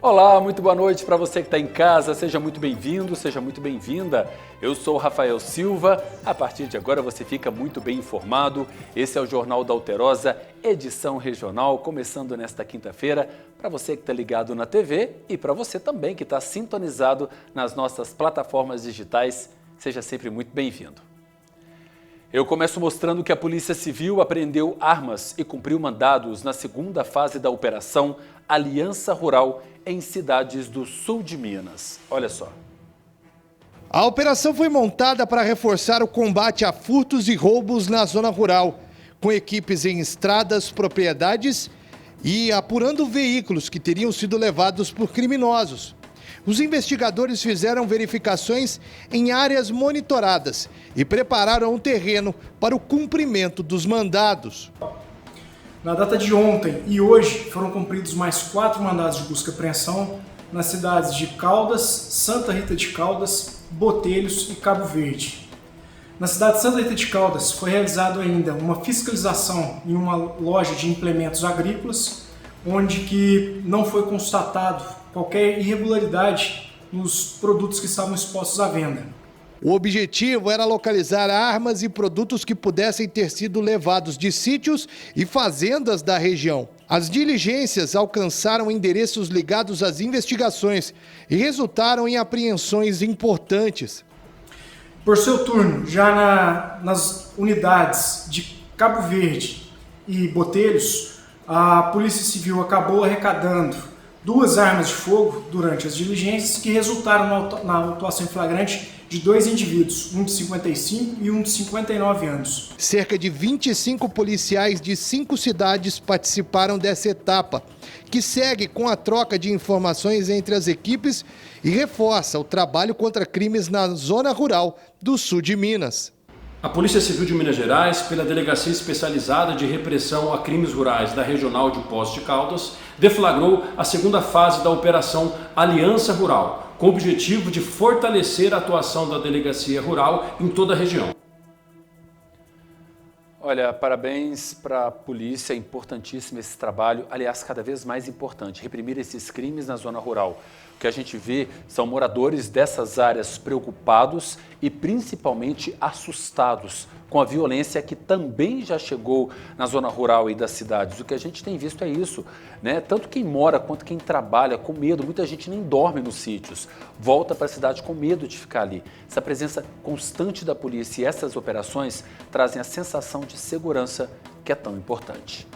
Olá, muito boa noite para você que está em casa, seja muito bem-vindo, seja muito bem-vinda. Eu sou o Rafael Silva, a partir de agora você fica muito bem informado. Esse é o Jornal da Alterosa, edição regional, começando nesta quinta-feira, para você que está ligado na TV e para você também que está sintonizado nas nossas plataformas digitais, seja sempre muito bem-vindo. Eu começo mostrando que a Polícia Civil apreendeu armas e cumpriu mandados na segunda fase da Operação Aliança Rural em cidades do sul de Minas. Olha só. A operação foi montada para reforçar o combate a furtos e roubos na zona rural, com equipes em estradas, propriedades e apurando veículos que teriam sido levados por criminosos. Os investigadores fizeram verificações em áreas monitoradas e prepararam o terreno para o cumprimento dos mandados. Na data de ontem e hoje foram cumpridos mais 4 mandados de busca e apreensão nas cidades de Caldas, Santa Rita de Caldas, Botelhos e Cabo Verde. Na cidade de Santa Rita de Caldas foi realizado ainda uma fiscalização em uma loja de implementos agrícolas, onde que não foi constatado qualquer irregularidade nos produtos que estavam expostos à venda. O objetivo era localizar armas e produtos que pudessem ter sido levados de sítios e fazendas da região. As diligências alcançaram endereços ligados às investigações e resultaram em apreensões importantes. Por seu turno, já nas unidades de Cabo Verde e Botelhos, a Polícia Civil acabou arrecadando 2 armas de fogo durante as diligências que resultaram na autuação em flagrante de 2 indivíduos, um de 55 e um de 59 anos. Cerca de 25 policiais de 5 cidades participaram dessa etapa, que segue com a troca de informações entre as equipes e reforça o trabalho contra crimes na zona rural do sul de Minas. A Polícia Civil de Minas Gerais, pela Delegacia Especializada de Repressão a Crimes Rurais da Regional de Poços de Caldas, deflagrou a segunda fase da Operação Aliança Rural, com o objetivo de fortalecer a atuação da Delegacia Rural em toda a região. Olha, parabéns para a polícia, é importantíssimo esse trabalho, aliás, cada vez mais importante, reprimir esses crimes na zona rural. O que a gente vê são moradores dessas áreas preocupados e principalmente assustados com a violência que também já chegou na zona rural e das cidades. O que a gente tem visto é isso, né? Tanto quem mora quanto quem trabalha com medo, muita gente nem dorme nos sítios, volta para a cidade com medo de ficar ali. Essa presença constante da polícia e essas operações trazem a sensação de segurança que é tão importante.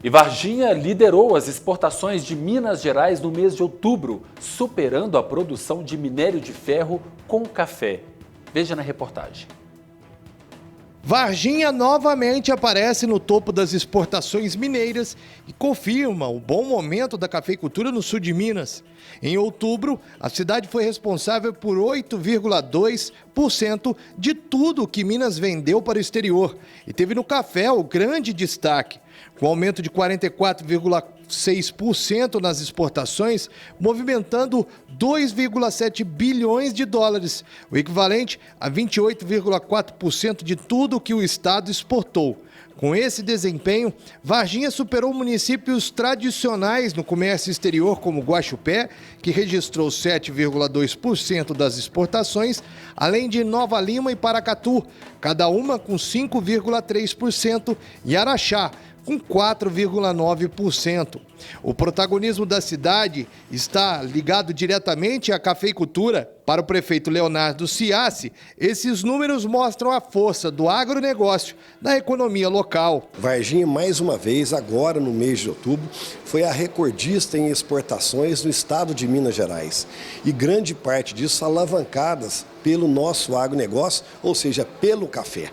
E Varginha liderou as exportações de Minas Gerais no mês de outubro, superando a produção de minério de ferro com café. Veja na reportagem. Varginha novamente aparece no topo das exportações mineiras e confirma o bom momento da cafeicultura no sul de Minas. Em outubro, a cidade foi responsável por 8,2% de tudo que Minas vendeu para o exterior e teve no café o grande destaque, com aumento de 44,6% nas exportações, movimentando 2,7 bilhões de dólares, o equivalente a 28,4% de tudo que o estado exportou. Com esse desempenho, Varginha superou municípios tradicionais no comércio exterior, como Guaxupé, que registrou 7,2% das exportações, além de Nova Lima e Paracatu, cada uma com 5,3%, e Araxá, com 4,9%. O protagonismo da cidade está ligado diretamente à cafeicultura. Para o prefeito Leonardo Ciassi, esses números mostram a força do agronegócio na economia local. Varginha, mais uma vez, agora no mês de outubro, foi a recordista em exportações no estado de Minas Gerais. E grande parte disso alavancadas pelo nosso agronegócio, ou seja, pelo café.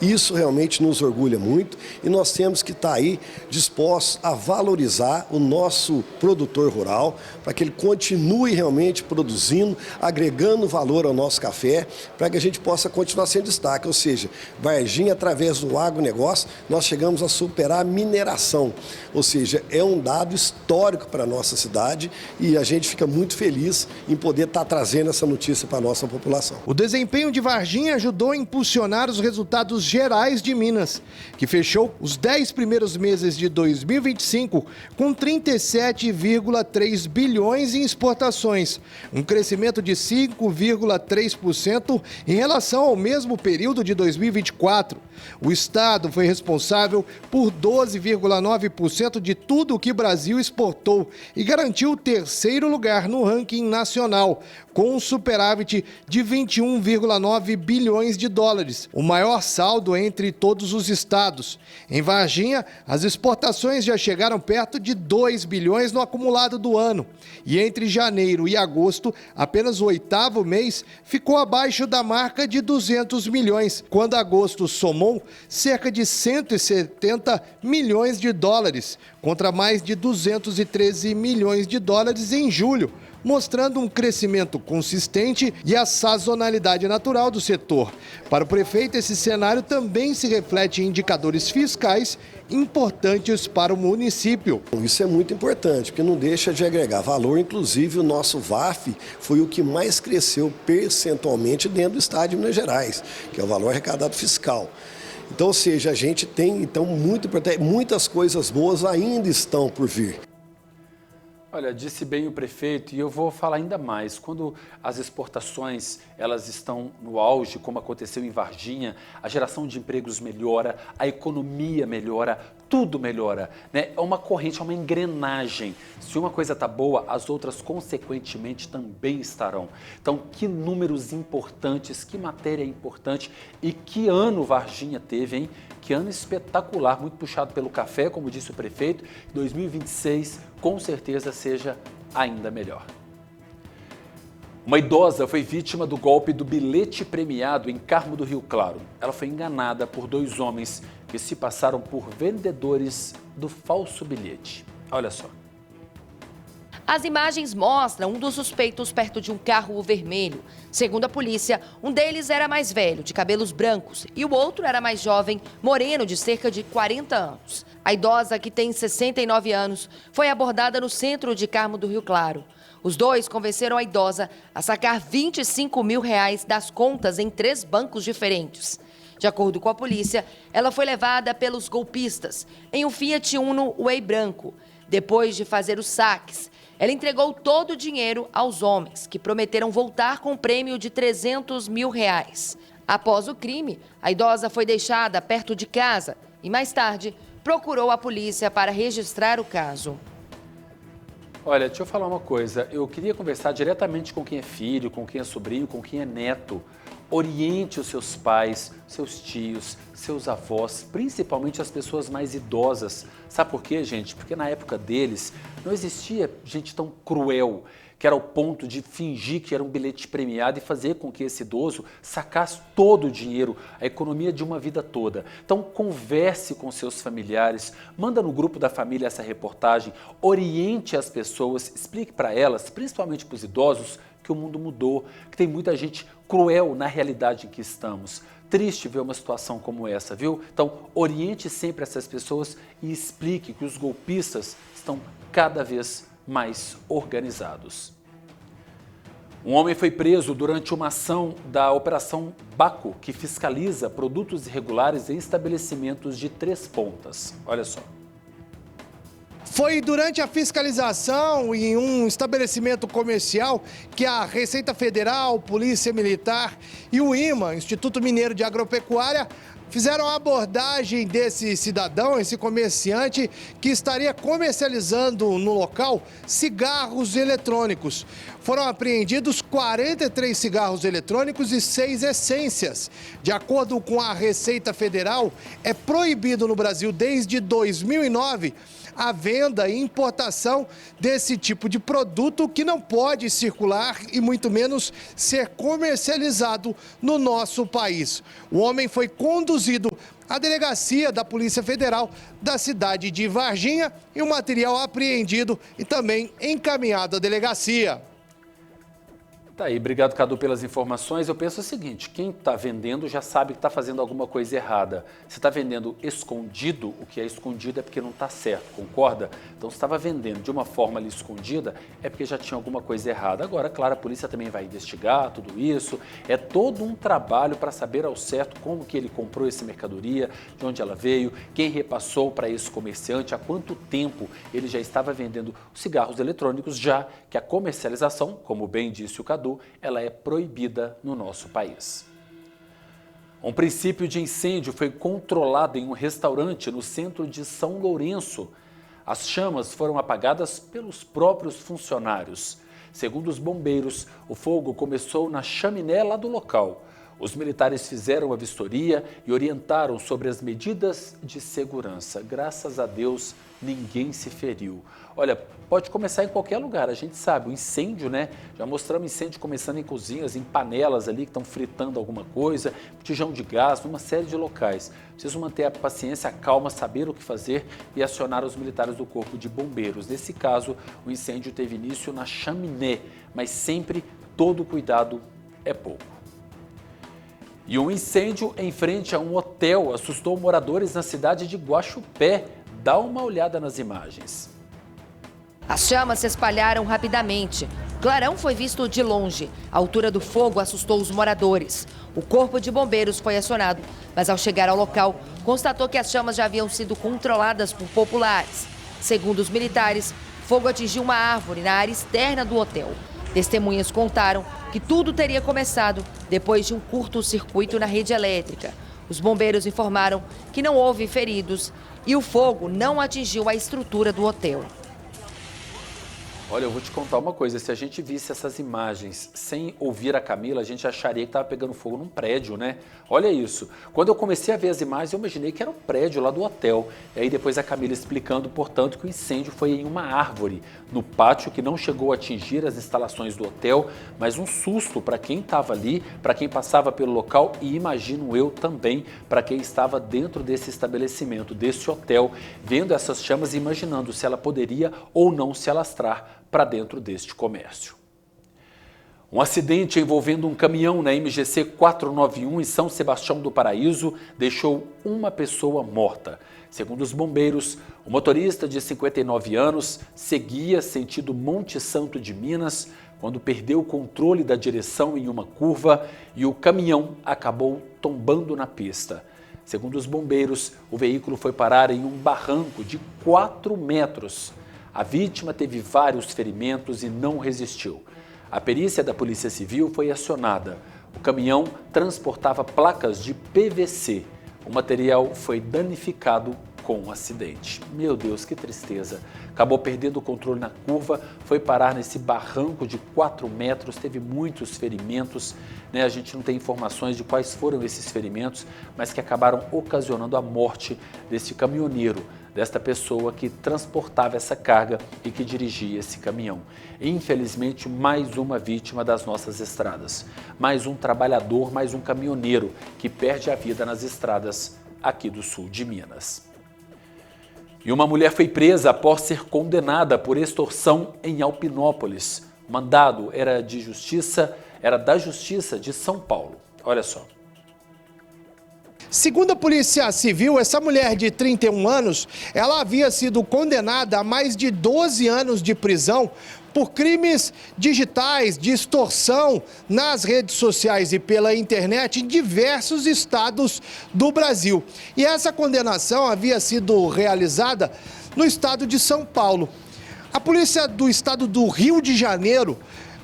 Isso realmente nos orgulha muito e nós temos que estar aí dispostos a valorizar o nosso produtor rural para que ele continue realmente produzindo, agregando valor ao nosso café, para que a gente possa continuar sendo destaque. Ou seja, Varginha, através do agronegócio, nós chegamos a superar a mineração. Ou seja, é um dado histórico para a nossa cidade e a gente fica muito feliz em poder estar trazendo essa notícia para a nossa população. O desempenho de Varginha ajudou a impulsionar os resultados Gerais de Minas, que fechou os 10 primeiros meses de 2025 com 37,3 bilhões em exportações, um crescimento de 5,3% em relação ao mesmo período de 2024. O estado foi responsável por 12,9% de tudo o que o Brasil exportou e garantiu o terceiro lugar no ranking nacional, com um superávit de 21,9 bilhões de dólares, o maior saldo entre todos os estados. Em Varginha, as exportações já chegaram perto de 2 bilhões no acumulado do ano. E entre janeiro e agosto, apenas o 8º mês ficou abaixo da marca de 200 milhões, quando agosto somou cerca de 170 milhões de dólares, contra mais de 213 milhões de dólares em julho, mostrando um crescimento consistente e a sazonalidade natural do setor. Para o prefeito, esse cenário também se reflete em indicadores fiscais importantes para o município. Isso é muito importante, porque não deixa de agregar valor. Inclusive, o nosso VAF foi o que mais cresceu percentualmente dentro do estado de Minas Gerais, que é o valor arrecadado fiscal. Então, ou seja, a gente tem muitas coisas boas ainda estão por vir. Olha, disse bem o prefeito, e eu vou falar ainda mais. Quando as exportações elas estão no auge, como aconteceu em Varginha, a geração de empregos melhora, a economia melhora, tudo melhora, né? É uma corrente, é uma engrenagem. Se uma coisa está boa, as outras consequentemente também estarão. Então, que números importantes, que matéria importante e que ano Varginha teve, hein? Que ano espetacular, muito puxado pelo café, como disse o prefeito. 2026 com certeza seja ainda melhor. Uma idosa foi vítima do golpe do bilhete premiado em Carmo do Rio Claro. Ela foi enganada por 2 homens que se passaram por vendedores do falso bilhete. Olha só. As imagens mostram um dos suspeitos perto de um carro vermelho. Segundo a polícia, um deles era mais velho, de cabelos brancos, e o outro era mais jovem, moreno, de cerca de 40 anos. A idosa, que tem 69 anos, foi abordada no centro de Carmo do Rio Claro. Os dois convenceram a idosa a sacar R$25 mil das contas em 3 bancos diferentes. De acordo com a polícia, ela foi levada pelos golpistas em um Fiat Uno Way branco. Depois de fazer os saques, ela entregou todo o dinheiro aos homens, que prometeram voltar com um prêmio de R$300 mil. Após o crime, a idosa foi deixada perto de casa e, mais tarde, procurou a polícia para registrar o caso. Olha, deixa eu falar uma coisa. Eu queria conversar diretamente com quem é filho, com quem é sobrinho, com quem é neto. Oriente os seus pais, seus tios, seus avós, principalmente as pessoas mais idosas. Sabe por quê, gente? Porque na época deles não existia gente tão cruel, que era o ponto de fingir que era um bilhete premiado e fazer com que esse idoso sacasse todo o dinheiro, a economia de uma vida toda. Então converse com seus familiares, manda no grupo da família essa reportagem, oriente as pessoas, explique para elas, principalmente para os idosos, que o mundo mudou, que tem muita gente cruel na realidade em que estamos. Triste ver uma situação como essa, viu? Então, oriente sempre essas pessoas e explique que os golpistas estão cada vez mais organizados. Um homem foi preso durante uma ação da Operação Baco, que fiscaliza produtos irregulares em estabelecimentos de 3 pontas. Olha só. Foi durante a fiscalização em um estabelecimento comercial que a Receita Federal, Polícia Militar e o IMA, Instituto Mineiro de Agropecuária, fizeram a abordagem desse cidadão, esse comerciante, que estaria comercializando no local cigarros eletrônicos. Foram apreendidos 43 cigarros eletrônicos e 6 essências. De acordo com a Receita Federal, é proibido no Brasil desde 2009 a venda e importação desse tipo de produto que não pode circular e muito menos ser comercializado no nosso país. O homem foi conduzido à delegacia da Polícia Federal da cidade de Varginha e o material apreendido e também encaminhado à delegacia. Tá aí, obrigado, Cadu, pelas informações. Eu penso o seguinte, quem está vendendo já sabe que está fazendo alguma coisa errada. Se está vendendo escondido, o que é escondido é porque não está certo, concorda? Então, se estava vendendo de uma forma ali escondida, é porque já tinha alguma coisa errada. Agora, claro, a polícia também vai investigar tudo isso. É todo um trabalho para saber ao certo como que ele comprou essa mercadoria, de onde ela veio, quem repassou para esse comerciante, há quanto tempo ele já estava vendendo os cigarros eletrônicos, já que a comercialização, como bem disse o Cadu, ela é proibida no nosso país. Um princípio de incêndio foi controlado em um restaurante no centro de São Lourenço. As chamas foram apagadas pelos próprios funcionários. Segundo os bombeiros, o fogo começou na chaminé lá do local. Os militares fizeram a vistoria e orientaram sobre as medidas de segurança. Graças a Deus, ninguém se feriu. Olha, pode começar em qualquer lugar, a gente sabe, o incêndio, né? Já mostramos incêndio começando em cozinhas, em panelas ali que estão fritando alguma coisa, botijão de gás, numa série de locais. Preciso manter a paciência, a calma, saber o que fazer e acionar os militares do Corpo de Bombeiros. Nesse caso, o incêndio teve início na chaminé, mas sempre todo cuidado é pouco. E um incêndio em frente a um hotel assustou moradores na cidade de Guaxupé. Dá uma olhada nas imagens. As chamas se espalharam rapidamente. O clarão foi visto de longe. A altura do fogo assustou os moradores. O corpo de bombeiros foi acionado, mas ao chegar ao local, constatou que as chamas já haviam sido controladas por populares. Segundo os militares, o fogo atingiu uma árvore na área externa do hotel. Testemunhas contaram que tudo teria começado depois de um curto-circuito na rede elétrica. Os bombeiros informaram que não houve feridos e o fogo não atingiu a estrutura do hotel. Olha, eu vou te contar uma coisa, se a gente visse essas imagens sem ouvir a Camila, a gente acharia que estava pegando fogo num prédio, né? Olha isso. Quando eu comecei a ver as imagens, eu imaginei que era um prédio lá do hotel. E aí depois a Camila explicando, portanto, que o incêndio foi em uma árvore no pátio que não chegou a atingir as instalações do hotel, mas um susto para quem estava ali, para quem passava pelo local e imagino eu também para quem estava dentro desse estabelecimento, desse hotel, vendo essas chamas e imaginando se ela poderia ou não se alastrar para dentro deste comércio. Um acidente envolvendo um caminhão na MGC 491 em São Sebastião do Paraíso deixou uma pessoa morta. Segundo os bombeiros, o motorista de 59 anos seguia sentido Monte Santo de Minas quando perdeu o controle da direção em uma curva e o caminhão acabou tombando na pista. Segundo os bombeiros, o veículo foi parar em um barranco de 4 metros. A vítima teve vários ferimentos e não resistiu. A perícia da Polícia Civil foi acionada. O caminhão transportava placas de PVC. O material foi danificado com o acidente. Meu Deus, que tristeza. Acabou perdendo o controle na curva, foi parar nesse barranco de 4 metros, teve muitos ferimentos, né? A gente não tem informações de quais foram esses ferimentos, mas que acabaram ocasionando a morte desse caminhoneiro, desta pessoa que transportava essa carga e que dirigia esse caminhão. Infelizmente, mais uma vítima das nossas estradas. Mais um trabalhador, mais um caminhoneiro que perde a vida nas estradas aqui do sul de Minas. E uma mulher foi presa após ser condenada por extorsão em Alpinópolis. O mandado era da Justiça de São Paulo. Olha só. Segundo a Polícia Civil, essa mulher de 31 anos, ela havia sido condenada a mais de 12 anos de prisão por crimes digitais de extorsão nas redes sociais e pela internet em diversos estados do Brasil. E essa condenação havia sido realizada no estado de São Paulo. A polícia do estado do Rio de Janeiro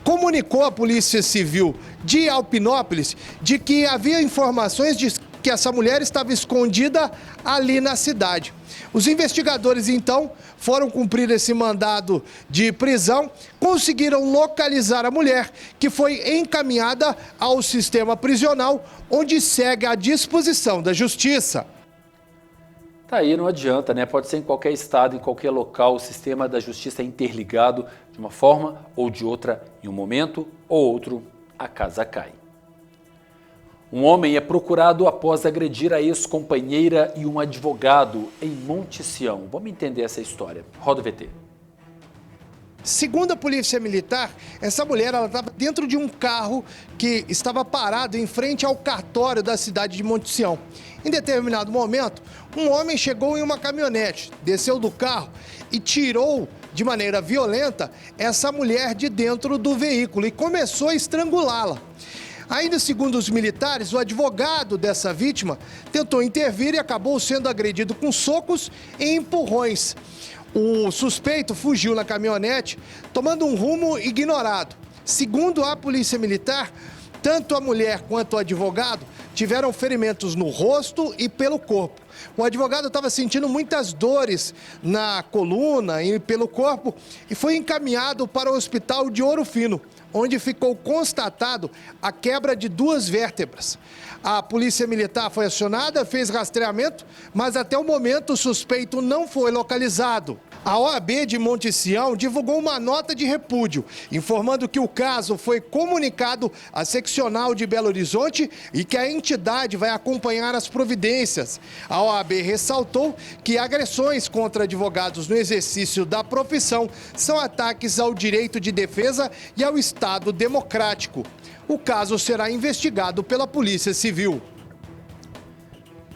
comunicou à Polícia Civil de Alpinópolis de que havia informações de que essa mulher estava escondida ali na cidade. Os investigadores, então, foram cumprir esse mandado de prisão, conseguiram localizar a mulher, que foi encaminhada ao sistema prisional, onde segue à disposição da Justiça. Tá aí, não adianta, né? Pode ser em qualquer estado, em qualquer local, o sistema da justiça é interligado de uma forma ou de outra, em um momento ou outro, a casa cai. Um homem é procurado após agredir a ex-companheira e um advogado em Monte Sião. Vamos entender essa história. Roda o VT. Segundo a Polícia Militar, essa mulher estava dentro de um carro que estava parado em frente ao cartório da cidade de Monte Sião. Em determinado momento, um homem chegou em uma caminhonete, desceu do carro e tirou de maneira violenta essa mulher de dentro do veículo e começou a estrangulá-la. Ainda segundo os militares, o advogado dessa vítima tentou intervir e acabou sendo agredido com socos e empurrões. O suspeito fugiu na caminhonete, tomando um rumo ignorado. Segundo a Polícia Militar, tanto a mulher quanto o advogado tiveram ferimentos no rosto e pelo corpo. O advogado estava sentindo muitas dores na coluna e pelo corpo e foi encaminhado para o hospital de Ouro Fino, onde ficou constatado a quebra de 2 vértebras. A Polícia Militar foi acionada, fez rastreamento, mas até o momento o suspeito não foi localizado. A OAB de Monte Sião divulgou uma nota de repúdio, informando que o caso foi comunicado à seccional de Belo Horizonte e que a entidade vai acompanhar as providências. A OAB ressaltou que agressões contra advogados no exercício da profissão são ataques ao direito de defesa e ao Estado democrático. O caso será investigado pela Polícia Civil.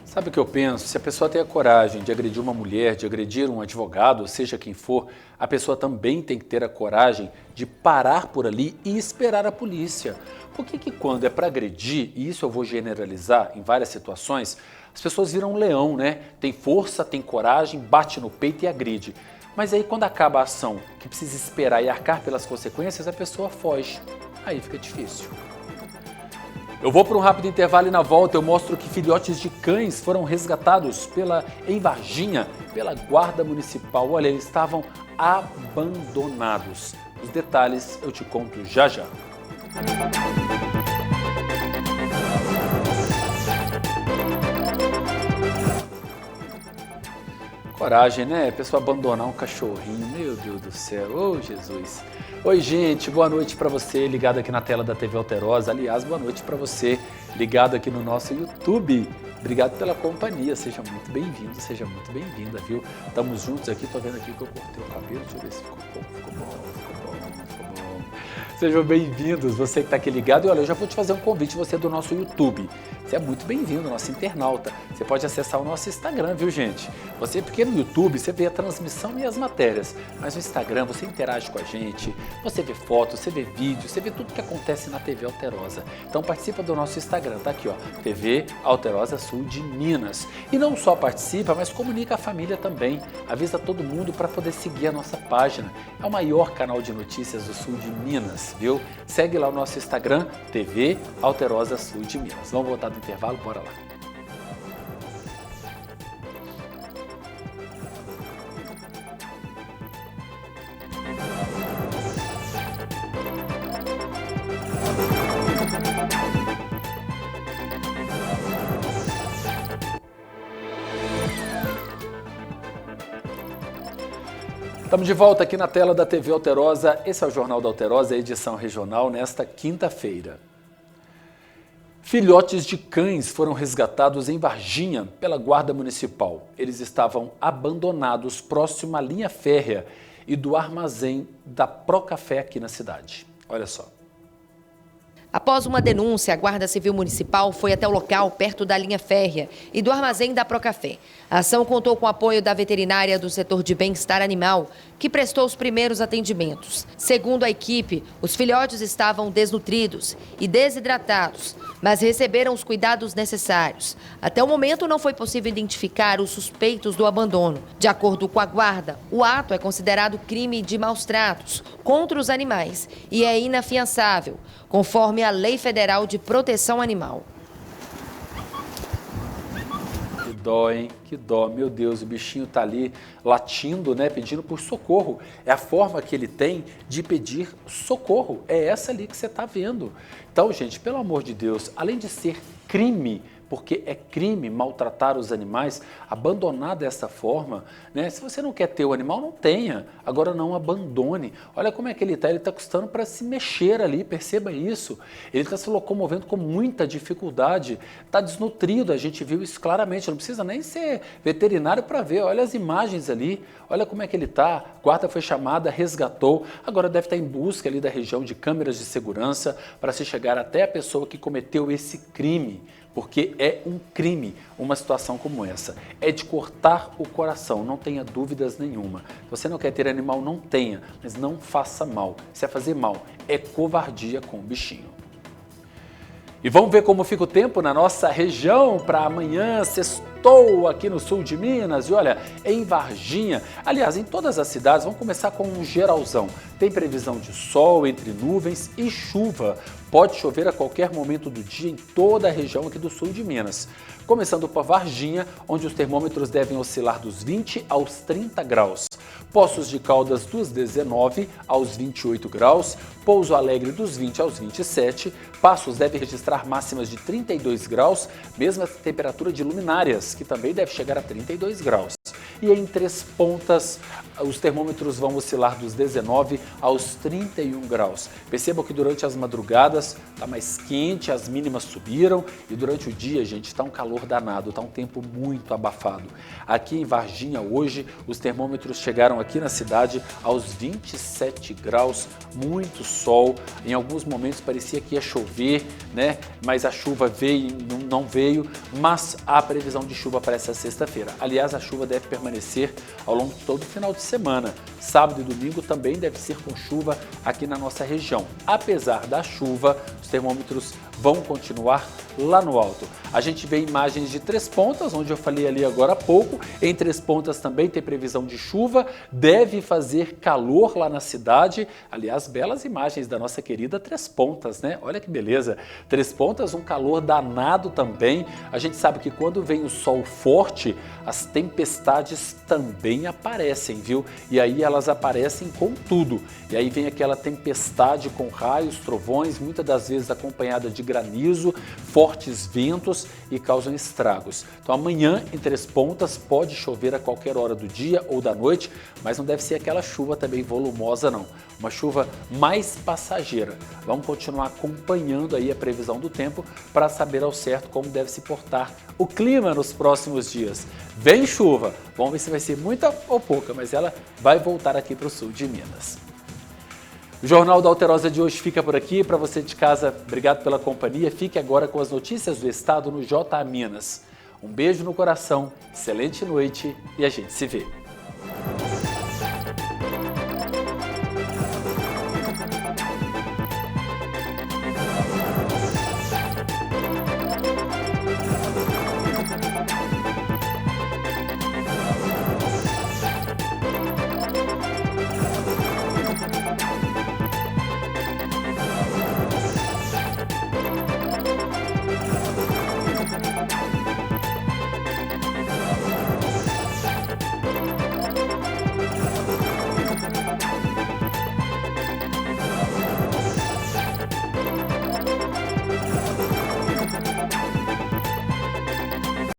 Sabe o que eu penso? Se a pessoa tem a coragem de agredir uma mulher, de agredir um advogado, seja quem for, a pessoa também tem que ter a coragem de parar por ali e esperar a polícia. Por que quando é para agredir, e isso eu vou generalizar em várias situações, as pessoas viram um leão, né? Tem força, tem coragem, bate no peito e agride. Mas aí quando acaba a ação, que precisa esperar e arcar pelas consequências, a pessoa foge. Aí fica difícil. Eu vou para um rápido intervalo e na volta eu mostro que filhotes de cães foram resgatados em Varginha, pela Guarda Municipal. Olha, eles estavam abandonados. Os detalhes eu te conto já já. Coragem, né? A pessoa abandonar um cachorrinho, meu Deus do céu, ô Jesus. Oi, gente, boa noite para você ligado aqui na tela da TV Alterosa. Aliás, boa noite para você ligado aqui no nosso YouTube. Obrigado pela companhia, seja muito bem-vindo, seja muito bem-vinda, viu? Estamos juntos aqui, tô vendo aqui que eu cortei o cabelo, deixa eu ver se ficou bom, ficou bom. Sejam bem-vindos, você que está aqui ligado. E olha, eu já vou te fazer um convite, você do nosso YouTube. Você é muito bem-vindo, nosso internauta. Você pode acessar o nosso Instagram, viu, gente? Porque no YouTube você vê a transmissão e as matérias, mas no Instagram você interage com a gente, você vê fotos, você vê vídeos, você vê tudo que acontece na TV Alterosa. Então participa do nosso Instagram, tá aqui, ó, TV Alterosa Sul de Minas. E não só participa, mas comunica a família também. Avisa todo mundo para poder seguir a nossa página. É o maior canal de notícias do Sul de Minas, viu? Segue lá o nosso Instagram, TV Alterosa Sul de Minas. Vamos voltar do intervalo? Bora lá. Estamos de volta aqui na tela da TV Alterosa. Esse é o Jornal da Alterosa, edição regional, nesta quinta-feira. Filhotes de cães foram resgatados em Varginha pela Guarda Municipal. Eles estavam abandonados próximo à linha férrea e do armazém da Procafé aqui na cidade. Olha só. Após uma denúncia, a Guarda Civil Municipal foi até o local perto da linha férrea e do armazém da Procafé. A ação contou com o apoio da veterinária do setor de bem-estar animal, que prestou os primeiros atendimentos. Segundo a equipe, os filhotes estavam desnutridos e desidratados, mas receberam os cuidados necessários. Até o momento não foi possível identificar os suspeitos do abandono. De acordo com a Guarda, o ato é considerado crime de maus-tratos contra os animais e é inafiançável, conforme a Lei Federal de Proteção Animal. Que dó, hein? Que dó. Meu Deus, o bichinho tá ali latindo, né? Pedindo por socorro. É a forma que ele tem de pedir socorro. É essa ali que você tá vendo. Então, gente, pelo amor de Deus, além de ser crime porque é crime maltratar os animais, abandonar dessa forma, né? Se você não quer ter o animal, não tenha, agora não abandone. Olha como é que ele está custando para se mexer ali, perceba isso. Ele está se locomovendo com muita dificuldade, está desnutrido, a gente viu isso claramente, não precisa nem ser veterinário para ver, olha as imagens ali, olha como é que ele está, a guarda foi chamada, resgatou, agora deve estar em busca ali da região de câmeras de segurança para se chegar até a pessoa que cometeu esse crime, porque é um crime uma situação como essa, é de cortar o coração, não tenha dúvidas nenhuma. Se você não quer ter animal, não tenha, mas não faça mal, se é fazer mal, é covardia com o bichinho. E vamos ver como fica o tempo na nossa região para amanhã, sextou aqui no sul de Minas. E olha, em Varginha, aliás, em todas as cidades, vamos começar com um geralzão. Tem previsão de sol entre nuvens e chuva. Pode chover a qualquer momento do dia em toda a região aqui do sul de Minas. Começando por Varginha, onde os termômetros devem oscilar dos 20 aos 30 graus. Poços de Caldas dos 19 aos 28 graus, Pouso Alegre dos 20 aos 27, Passos deve registrar máximas de 32 graus, mesma temperatura de Luminárias, que também deve chegar a 32 graus. E em Três Pontas, os termômetros vão oscilar dos 19 aos 31 graus. Percebam que durante as madrugadas está mais quente, as mínimas subiram e durante o dia, gente, está um calor danado, está um tempo muito abafado. Aqui em Varginha hoje, os termômetros chegaram aqui na cidade aos 27 graus, muito sol. Em alguns momentos parecia que ia chover, né? Mas a chuva veio, não veio, mas há previsão de chuva para essa sexta-feira. Aliás, a chuva deve permanecer ao longo de todo o final de semana. Sábado e domingo também deve ser com chuva aqui na nossa região. Apesar da chuva, os termômetros vão continuar lá no alto. A gente vê imagens de Três Pontas, onde eu falei ali agora há pouco. Em Três Pontas também tem previsão de chuva, deve fazer calor lá na cidade. Aliás, belas imagens da nossa querida Três Pontas, né? Olha que beleza. Três Pontas, um calor danado também. A gente sabe que quando vem o sol forte, as tempestades também aparecem, viu? E aí elas aparecem com tudo. E aí vem aquela tempestade com raios, trovões, muitas das vezes acompanhada de granizo, fortes ventos e causam estragos. Então amanhã em Três Pontas pode chover a qualquer hora do dia ou da noite, mas não deve ser aquela chuva também volumosa não, uma chuva mais passageira. Vamos continuar acompanhando aí a previsão do tempo para saber ao certo como deve se portar o clima nos próximos dias. Vem chuva, vamos ver se vai ser muita ou pouca, mas ela vai voltar aqui para o sul de Minas. O Jornal da Alterosa de hoje fica por aqui. Para você de casa, obrigado pela companhia. Fique agora com as notícias do estado no JA Minas. Um beijo no coração, excelente noite e a gente se vê.